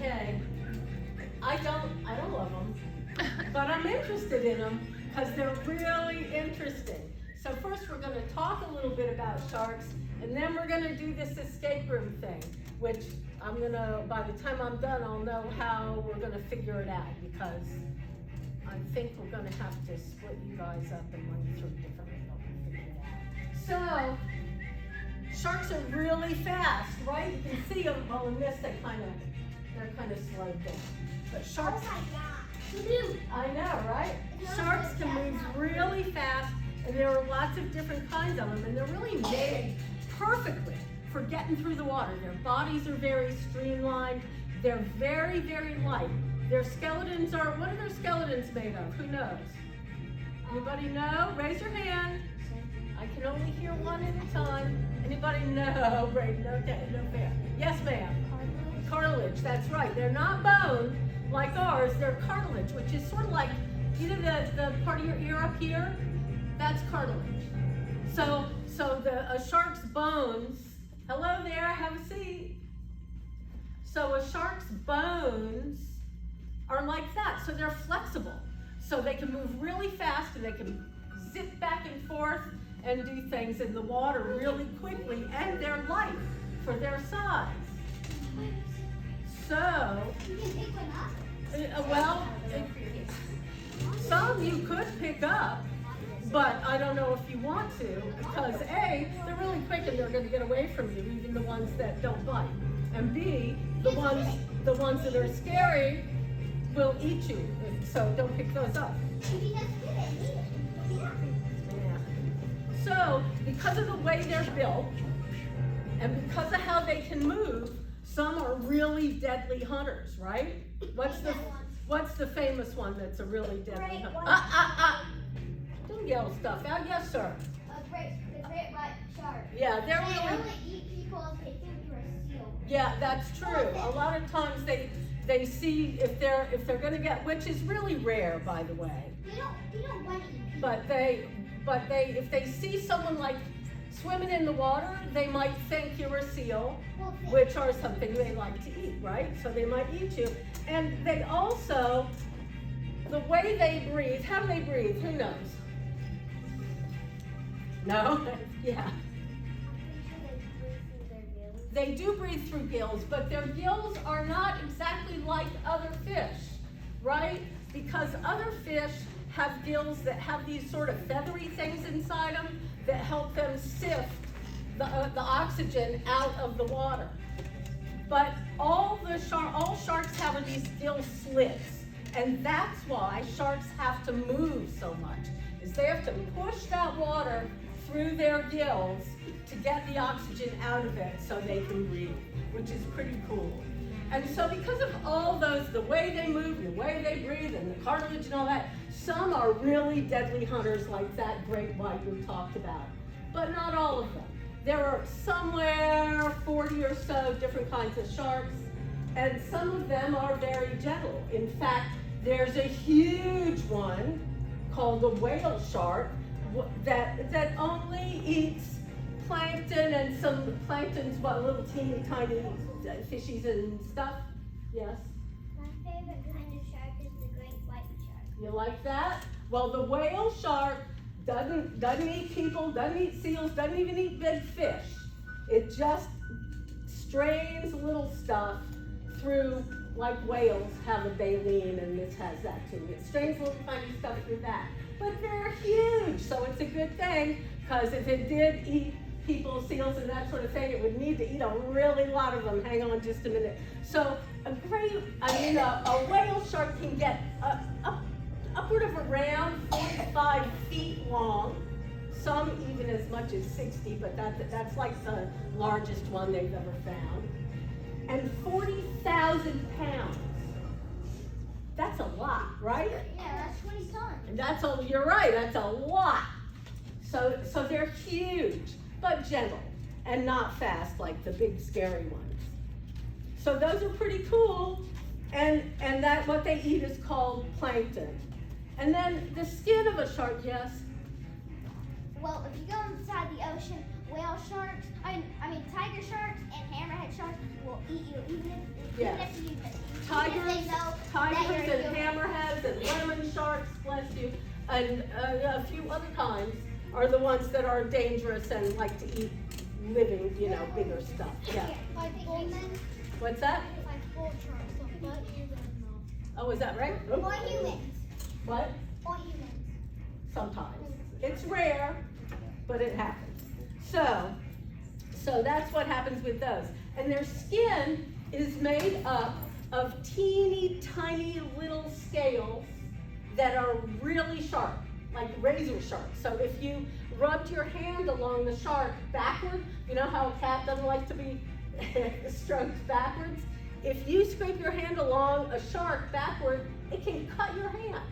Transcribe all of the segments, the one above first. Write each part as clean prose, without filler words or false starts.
okay. I don't love them, but I'm interested in them because they're really interesting. So first we're going to talk a little bit about sharks, and then we're going to do this escape room thing, which by the time I'm done, I'll know how we're going to figure it out, because I think we're going to have to split you guys up and run you through differently. Figure it out. So sharks are really fast, right? You can see them. Well, in this, they're kind of slowed down. But sharks. Oh my God! I know, right? Sharks can move really fast, and there are lots of different kinds of them, and they're really made perfectly for getting through the water. Their bodies are very streamlined. They're very, very light. Their skeletons are, what are their skeletons made of? Who knows? Anybody know? Raise your hand. I can only hear one at a time. Anybody know? Braden, okay, no fair. Yes, ma'am. Cartilage, that's right. They're not bone like ours, they're cartilage, which is sort of like, you know the part of your ear up here? That's cartilage. So a shark's bones, hello there, have a seat. So a shark's bones are like that, so they're flexible. So they can move really fast, and they can zip back and forth and do things in the water really quickly, and they're light for their size. So, You can pick one up? well, some you could pick up, but I don't know if you want to, because A, they're really quick and they're going to get away from you, even the ones that don't bite. And B, the ones that are scary will eat you, so don't pick those up. Yeah. So, because of the way they're built, and because of how they can move, some are really deadly hunters, right? What's the famous one that's a really deadly hunter? Don't yell stuff out. Yes, sir. The great white shark. Yeah, they're They really. only eat people if they think you're a seal. Yeah, that's true. A lot of times they see if they're going to get, which is really rare, by the way. They don't want to eat people. But if they see someone like swimming in the water, they might think you're a seal, which are something they like to eat, right? So they might eat you. And they also, the way they breathe, how do they breathe? Who knows? No? Yeah. They do breathe through gills, but their gills are not exactly like other fish, right? Because other fish have gills that have these sort of feathery things inside them that help them sift the oxygen out of the water. But all sharks have are these gill slits, and that's why sharks have to move so much, is they have to push that water through their gills to get the oxygen out of it so they can breathe, which is pretty cool. And so because of all those, the way they move, the way they breathe, and the cartilage and all that, some are really deadly hunters like that great white we talked about, but not all of them. There are somewhere 40 or so different kinds of sharks, and some of them are very gentle. In fact, there's a huge one called a whale shark that only eats plankton, and some plankton's little teeny tiny fishies and stuff. Yes? My favorite kind of shark is the great white shark. You like that? Well, the whale shark doesn't eat people, doesn't eat seals, doesn't even eat big fish. It just strains little stuff through, like whales have a baleen, and this has that too. It strains little tiny stuff through that. But they're huge, so it's a good thing, because if it did eat people, seals, and that sort of thing, it would need to eat a really lot of them. Hang on just a minute. So a whale shark can get upward of around 45 feet long, some even as much as 60, but that's like the largest one they've ever found. And 40,000 pounds. That's a lot, right? Yeah, that's 20 tons. You're right, that's a lot. So they're huge, but gentle and not fast like the big scary ones. So those are pretty cool, and that what they eat is called plankton. And then the skin of a shark, yes? Well, if you go inside the ocean, whale sharks, I mean tiger sharks and hammerhead sharks will eat you, even if you tigers, they know tigers that you're and hammerheads and lemon sharks, bless you, and a few other kinds are the ones that are dangerous and like to eat living, you know, bigger stuff. Yeah. Like humans. What's that? Like bull sharks, but humans. Oh, is that right? Or humans. What? Or humans. Sometimes. It's rare, but it happens. So that's what happens with those. And their skin is made up of teeny tiny little scales that are really sharp, like razor sharp. So if you rubbed your hand along the shark backward, you know how a cat doesn't like to be stroked backwards? If you scrape your hand along a shark backward, it can cut your hand.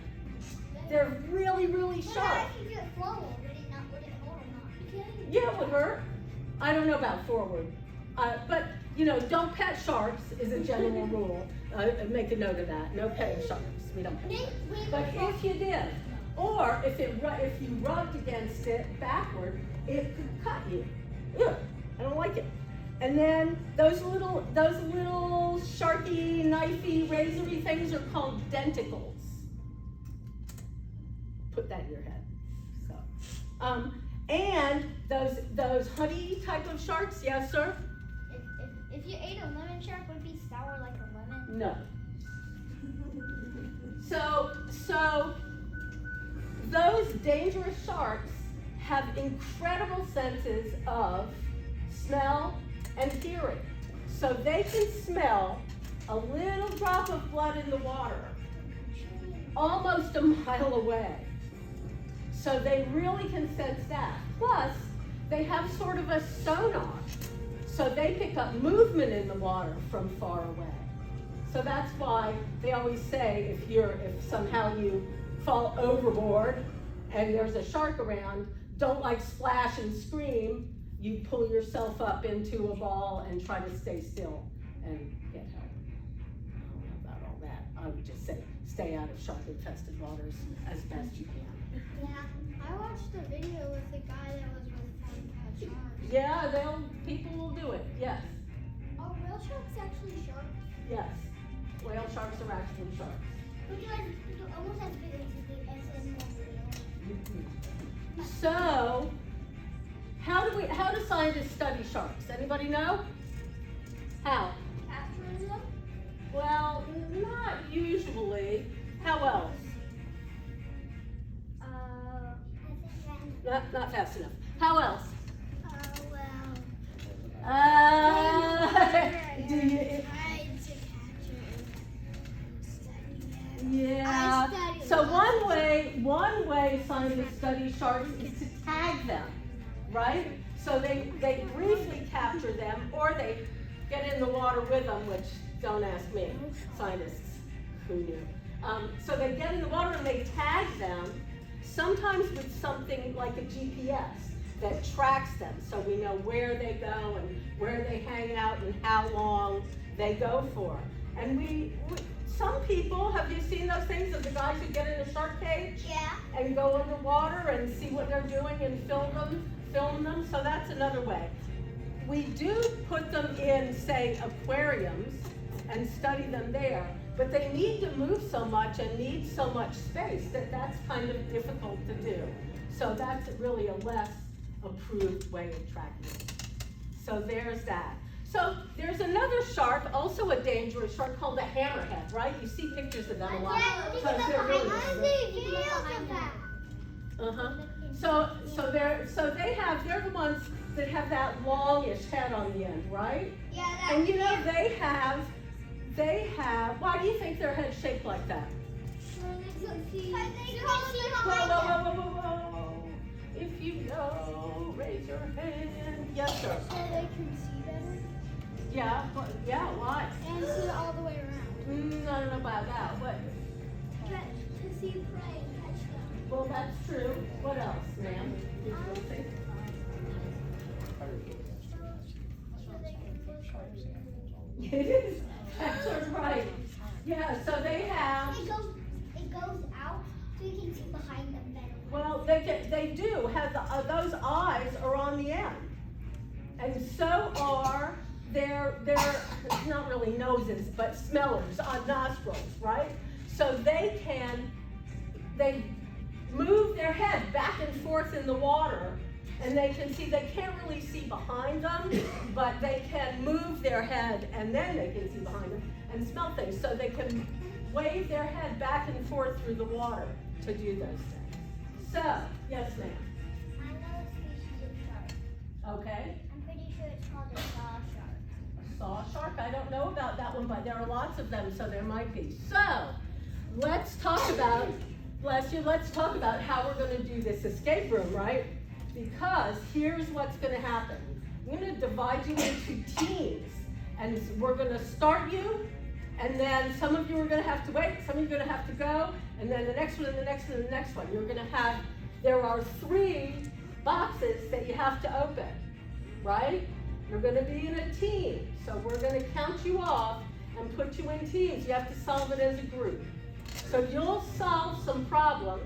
They're really, really sharp. If you do it forward, would it hold or not? Yeah, it would hurt. I don't know about forward. But, you know, don't pet sharks is a general rule. Make a note of that. No petting sharks. We don't pet sharks. But if you did, or if you rubbed against it backward, it could cut you. Ugh, I don't like it. And then those little sharky, knifey, razory things are called denticles. Put that in your head. So, and those honey type of sharks, yes, sir. If you ate a lemon shark, would it be sour like a lemon? No. So those dangerous sharks have incredible senses of smell and hearing. So they can smell a little drop of blood in the water almost a mile away. So they really can sense that. Plus, they have sort of a sonar. So they pick up movement in the water from far away. So that's why they always say if somehow you fall overboard and there's a shark around, don't like splash and scream. You pull yourself up into a ball and try to stay still and get help. I don't know about all that. I would just say stay out of shark-infested waters as best you can. Yeah, I watched a video with the guy that was with sharks. Yeah, people will do it, yes. Are real sharks actually sharks? Yes. Whale sharks are actually sharks. Because almost as big as in whale. So, how do scientists study sharks? Anybody know? How? Capturing them? Well, not usually. How else? Not fast enough. How else? Do you? Yeah. So one way scientists study sharks is to tag them, right? So they briefly capture them, or they get in the water with them, which don't ask me, scientists, who knew? So they get in the water and they tag them, sometimes with something like a GPS that tracks them, so we know where they go and where they hang out and how long they go for. And some people, have you seen those things of the guys who get in a shark cage? Yeah. And go underwater and see what they're doing and film them, so that's another way. We do put them in, say, aquariums and study them there, but they need to move so much and need so much space that's kind of difficult to do. So that's really a less approved way of tracking it. So there's that. So there's another shark, also a dangerous shark, called a hammerhead, right? You see pictures of them a lot. Because they're really So they're the ones that have that longish head on the end, right? Yeah. And you know they have. Why do you think their head's shaped like that? Whoa. If you know, raise your hand. Yes, sir. So they can see better? Yeah, why? And see all the way around. I don't know about that. What? To see prey and catch them. Well, that's true. What else, ma'am? You were gonna say? It is. That's right. Yeah, so they have. It goes out so you can see behind them better. Well, they do have those eyes are on the end, and so are their not really noses, but smellers on nostrils, right? So they move their head back and forth in the water, and they can't really see behind them, but they can move their head, and then they can see behind them and smell things. So they can wave their head back and forth through the water to do those things. So, yes ma'am. I know a species of shark. Okay. I'm pretty sure it's called a saw shark. A saw shark, I don't know about that one, but there are lots of them, so there might be. So, let's talk about, bless you, let's talk about how we're gonna do this escape room, right? Because here's what's gonna happen. I'm gonna divide you into teams, and we're gonna start you, and then some of you are gonna have to wait, some of you are gonna have to go, and then the next one, and the next one, and the next one. You're gonna have, there are 3 boxes that you have to open, right? You're gonna be in a team, so we're gonna count you off and put you in teams. You have to solve it as a group. So you'll solve some problems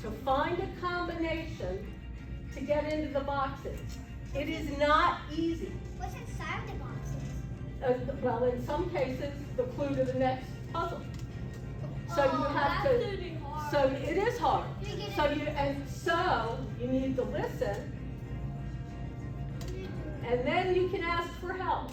to find a combination to get into the boxes. It is not easy. What's inside the boxes? Well, in some cases, the clue to the next puzzle. So you have to. That's really hard. So it is hard. You So you need to listen, and then you can ask for help.